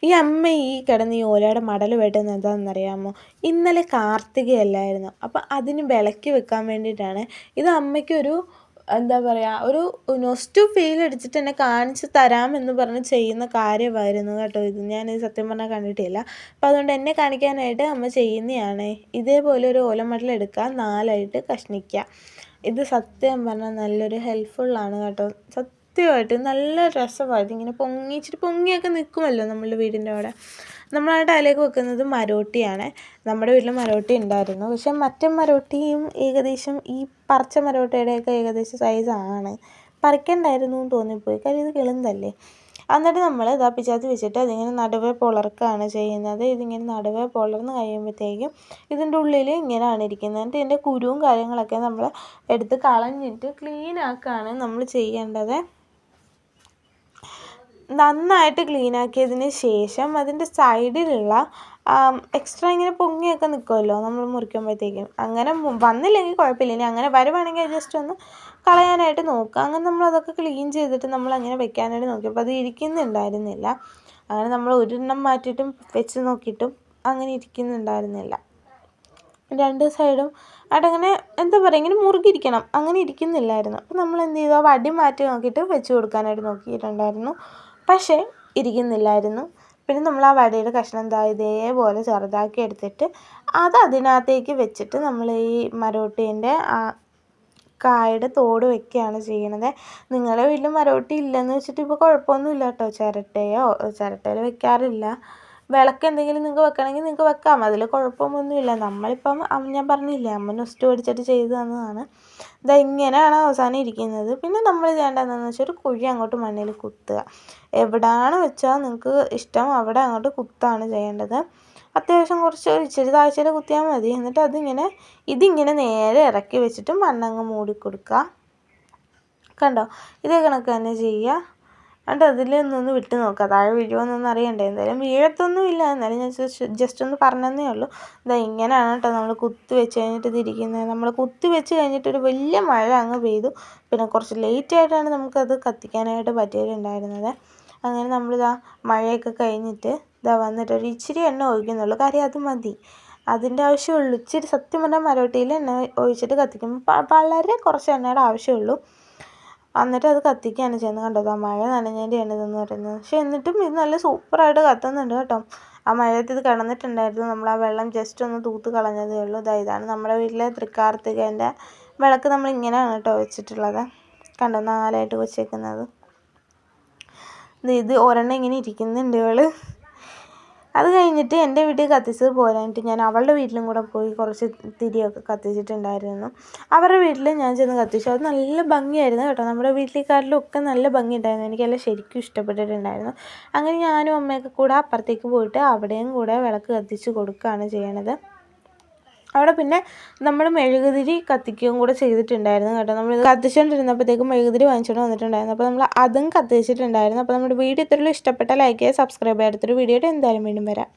ഈ അമ്മ ഈ കിടന്ന് ഈ ഓലയുടെ മടൽ വെട്ടുന്നത് എന്താണെന്നറിയാമോ? ഇന്നലെ കാർത്തികയല്ലായിരുന്നോ? അപ്പം അതിന് വിളക്ക് വെക്കാൻ വേണ്ടിയിട്ടാണ്. ഇത് അമ്മയ്ക്കൊരു എന്താ പറയുക, ഒരു നൊസ്റ്റു ഫീൽ അടിച്ചിട്ട് എന്നെ കാണിച്ച് തരാമെന്ന് പറഞ്ഞ് ചെയ്യുന്ന കാര്യമായിരുന്നു കേട്ടോ ഇത്. ഞാനിത് സത്യം പറഞ്ഞാൽ കണ്ടിട്ടില്ല. അപ്പോൾ അതുകൊണ്ട് എന്നെ കാണിക്കാനായിട്ട് അമ്മ ചെയ്യുന്നതാണ്. ഇതേപോലെ ഒരു ഓലമടൽ എടുക്കുക, 4ആയിട്ട് കഷ്ണിക്കുക. ഇത് സത്യം പറഞ്ഞാൽ നല്ലൊരു ഹെൽപ്ഫുള്ളാണ് കേട്ടോ. സത്യമായിട്ട് നല്ല രസമായിട്ട് ഇങ്ങനെ ഇച്ചിരി പൊങ്ങിയൊക്കെ നിൽക്കുമല്ലോ നമ്മളുടെ വീടിൻ്റെ അവിടെ. നമ്മളായിട്ട് അതിലേക്ക് വെക്കുന്നത് മരോട്ടിയാണ്. നമ്മുടെ വീട്ടിൽ മരോട്ടി ഉണ്ടായിരുന്നു. പക്ഷെ മറ്റേ മരോട്ടിയും ഏകദേശം ഈ പറിച്ച മരോട്ടിയുടെയൊക്കെ ഏകദേശം സൈസാണ്. പറിക്കണ്ടായിരുന്നു എന്ന് തോന്നിപ്പോയി, കാര്യം ഇത് കിളുന്തല്ലേ. എന്നിട്ട് നമ്മൾ ഇതാ പിച്ചാത്തി വെച്ചിട്ട് അതിങ്ങനെ നടുവേ പൊളർക്കുകയാണ് ചെയ്യുന്നത്. ഇതിങ്ങനെ നടുവേ പൊളർന്ന് കഴിയുമ്പോഴത്തേക്കും ഇതിൻ്റെ ഉള്ളിൽ ഇങ്ങനെയാണ് ഇരിക്കുന്നത്. എന്നിട്ട് ഇതിൻ്റെ കുരുവും കാര്യങ്ങളൊക്കെ നമ്മൾ എടുത്ത് കളഞ്ഞിട്ട് ക്ലീൻ ആക്കുകയാണ് നമ്മൾ ചെയ്യേണ്ടത്. നന്നായിട്ട് ക്ലീനാക്കിയതിന് ശേഷം അതിൻ്റെ സൈഡിലുള്ള എക്സ്ട്രാ ഇങ്ങനെ പൊങ്ങിയൊക്കെ നിൽക്കുമല്ലോ നമ്മൾ മുറിക്കുമ്പോഴത്തേക്കും. അങ്ങനെ വന്നില്ലെങ്കിൽ കുഴപ്പമില്ല. ഇനി അങ്ങനെ വരുവാണെങ്കിൽ ജസ്റ്റ് ഒന്ന് കളയാനായിട്ട് നോക്കുക. അങ്ങനെ നമ്മളതൊക്കെ ക്ലീൻ ചെയ്തിട്ട് നമ്മളങ്ങനെ വെക്കാനായിട്ട് നോക്കിയപ്പോൾ അത് ഇരിക്കുന്നുണ്ടായിരുന്നില്ല. അങ്ങനെ നമ്മൾ ഒരെണ്ണം മാറ്റിയിട്ടും വെച്ച് നോക്കിയിട്ടും അങ്ങനെ ഇരിക്കുന്നുണ്ടായിരുന്നില്ല. 2 സൈഡും അതങ്ങനെ എന്താ പറയുക, ഇങ്ങനെ മുറുകിയിരിക്കണം, അങ്ങനെ ഇരിക്കുന്നില്ലായിരുന്നു. അപ്പോൾ നമ്മൾ എന്ത് ചെയ്തു, ആ വടി മാറ്റി നോക്കിയിട്ട് വെച്ച് കൊടുക്കാനായിട്ട് നോക്കിയിട്ടുണ്ടായിരുന്നു. പക്ഷേ ഇരിക്കുന്നില്ലായിരുന്നു. പിന്നെ നമ്മൾ ആ വടിയുടെ കഷ്ണം ഇതേപോലെ ചെറുതാക്കി എടുത്തിട്ട് അത് അതിനകത്തേക്ക് വെച്ചിട്ട് നമ്മൾ ഈ മരോട്ടീൻ്റെ ആ കായുടെ തോട് വെക്കുകയാണ് ചെയ്യണത്. നിങ്ങളുടെ വീട്ടിൽ മരോട്ടി ഇല്ലെന്ന് വെച്ചിട്ട് ഇപ്പോൾ കുഴപ്പമൊന്നുമില്ല കേട്ടോ. ചിരട്ടയിൽ വെക്കാറില്ല. വിളക്ക് എന്തെങ്കിലും നിങ്ങൾക്ക് വെക്കണമെങ്കിൽ നിങ്ങൾക്ക് വെക്കാം, അതിൽ കുഴപ്പമൊന്നുമില്ല. നമ്മളിപ്പം ഞാൻ പറഞ്ഞില്ലേ, അമ്മ നൊസ്റ്റു പഠിച്ചിട്ട് ചെയ്തു തന്നതാണ്. ഇങ്ങനെയാണ് അവസാനം ഇരിക്കുന്നത്. പിന്നെ നമ്മൾ ചെയ്യേണ്ടത് എന്താണെന്ന് വെച്ചാൽ ഒരു കുഴി അങ്ങോട്ട് മണ്ണിൽ കുത്തുക. എവിടെയാണ് വെച്ചാൽ നിങ്ങൾക്ക് ഇഷ്ടം അവിടെ അങ്ങോട്ട് കുത്താണ് ചെയ്യേണ്ടത്. അത്യാവശ്യം ഇച്ചിരി താഴ്ചയിൽ കുത്തിയാൽ മതി. എന്നിട്ട് ഇതിങ്ങനെ നേരെ ഇറക്കി വെച്ചിട്ട് മണ്ണങ്ങ് മൂടിക്കൊടുക്കുക. കണ്ടോ, ഇതേ കണക്ക് തന്നെ ചെയ്യുക. എന്നിട്ട് അതിൽ നിന്ന് വിട്ട് നോക്കുക. താഴെ വീഴുമോയെന്നൊന്നും അറിയണ്ടേ. എന്തായാലും വീഴത്തൊന്നുമില്ല. എന്നാലും ഞാൻ ജസ്റ്റ് ഒന്ന് പറഞ്ഞതേ ഉള്ളൂ. ഇങ്ങനെയാണ് കേട്ടോ നമ്മൾ കുത്തി വെച്ച് കഴിഞ്ഞിട്ട് ഇതിരിക്കുന്നത്. നമ്മൾ കുത്തി വെച്ച് കഴിഞ്ഞിട്ടൊരു വലിയ മഴ അങ്ങ് പെയ്തു. പിന്നെ കുറച്ച് ലേറ്റായിട്ടാണ് നമുക്കത് കത്തിക്കാനായിട്ട് പറ്റിയിട്ടുണ്ടായിരുന്നത്. അങ്ങനെ നമ്മളിതാ മഴയൊക്കെ കഴിഞ്ഞിട്ട് വന്നിട്ട് ഒരു ഇച്ചിരി എണ്ണ ഒഴിക്കുന്നുള്ളൂ. കാര്യം അത് മതി, അതിൻ്റെ ആവശ്യമുള്ളൂ. ഇച്ചിരി സത്യം പറഞ്ഞാൽ മരോട്ടിയിൽ എണ്ണ ഒഴിച്ചിട്ട് കത്തിക്കുമ്പോൾ വളരെ കുറച്ച് എണ്ണയുടെ ആവശ്യമുള്ളൂ. എന്നിട്ട് അത് കത്തിക്കുകയാണ് ചെയ്യുന്നത്. കണ്ടോ, ആ മഴ നനഞ്ഞതിൻ്റെയാണ് ഇതെന്ന് പറയുന്നത്. പക്ഷേ എന്നിട്ടും ഇത് നല്ല സൂപ്പറായിട്ട് കത്തുന്നുണ്ട് കേട്ടോ. ആ മഴയത്ത് ഇത് കിടന്നിട്ടുണ്ടായിരുന്നു. നമ്മൾ ആ വെള്ളം ജസ്റ്റ് ഒന്ന് തൂത്ത് കളഞ്ഞതേ ഉള്ളൂ. ഇതാണ് നമ്മുടെ വീട്ടിലെ തൃക്കാർത്തികേൻ്റെ വിളക്ക്. നമ്മളിങ്ങനെയാണ് കേട്ടോ വെച്ചിട്ടുള്ളത്. കണ്ടോ, 4ആയിട്ട് വെച്ചേക്കുന്നത്. ഇത് ഒരെണ്ണം ഇങ്ങനെ ഇരിക്കുന്നുണ്ട് ഇവൾ. അത് കഴിഞ്ഞിട്ട് എൻ്റെ വീട്ടിൽ കത്തിച്ചത് പോരാഞ്ഞിട്ട് ഞാൻ അവളുടെ വീട്ടിലും കൂടെ പോയി കുറച്ച് തിരിയൊക്കെ കത്തിച്ചിട്ടുണ്ടായിരുന്നു. അവരുടെ വീട്ടിൽ ഞാൻ ചെന്ന് കത്തിച്ചു. അത് നല്ല ഭംഗിയായിരുന്നു കേട്ടോ. നമ്മുടെ വീട്ടിലേക്കാട്ടിലും ഒക്കെ നല്ല ഭംഗിയുണ്ടായിരുന്നു. എനിക്കെല്ലാം ശരിക്കും ഇഷ്ടപ്പെട്ടിട്ടുണ്ടായിരുന്നു. അങ്ങനെ ഞാനും അമ്മയൊക്കെ കൂടെ അപ്പുറത്തേക്ക് പോയിട്ട് അവിടെയും കൂടെ വിളക്ക് കത്തിച്ച് കൊടുക്കുകയാണ് ചെയ്യണത്. അവിടെ പിന്നെ നമ്മൾ മെഴുകുതിരി കത്തിക്കുകയും കൂടെ ചെയ്തിട്ടുണ്ടായിരുന്നു കേട്ടോ. നമ്മൾ കത്തിച്ചുകൊണ്ടിരുന്നപ്പോഴത്തേക്കും മെഴുകുതിരി വാങ്ങിച്ചുകൊണ്ട് വന്നിട്ടുണ്ടായിരുന്നു. അപ്പോൾ നമ്മൾ അതും കത്തിച്ചിട്ടുണ്ടായിരുന്നു. അപ്പോൾ നമ്മുടെ വീഡിയോ ഇത്രയും ഇഷ്ടപ്പെട്ട ലൈക്ക് ചെയ്യുക, സബ്സ്ക്രൈബ് ചെയ്യുക. അടുത്തൊരു വീഡിയോയുടെ എന്തായാലും വീണ്ടും വരാം.